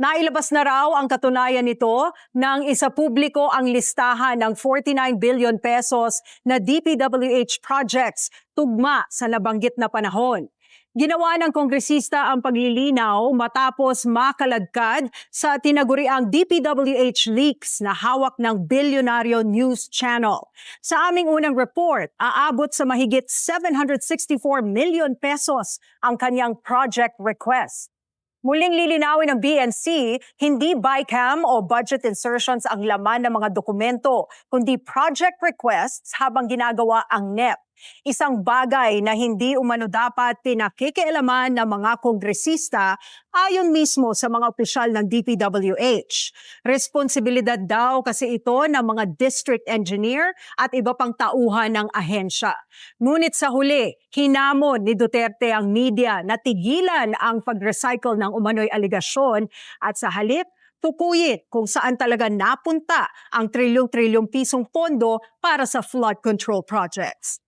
Nailabas na raw ang katunayan nito nang isa publiko ang listahan ng 49 billion pesos na DPWH projects tugma sa nabanggit na panahon. Ginawa ng kongresista ang paglilinaw matapos makaladkad sa tinaguriang DPWH leaks na hawak ng Bilyonaryo News Channel. Sa aming unang report, aabot sa mahigit 764 million pesos ang kanyang project request. Muling lilinawin ng BNC, hindi BICAM o budget insertions ang laman ng mga dokumento, kundi project requests habang ginagawa ang NEP. Isang bagay na hindi umano dapat pinakikialaman ng mga kongresista ayon mismo sa mga opisyal ng DPWH. Responsibilidad daw kasi ito ng mga district engineer at iba pang tauhan ng ahensya. Ngunit sa huli, hinamon ni Duterte ang media na tigilan ang pag-recycle ng umano'y aligasyon at sa halip, tukuyin kung saan talaga napunta ang trilyong-trilyong pisong pondo para sa flood control projects.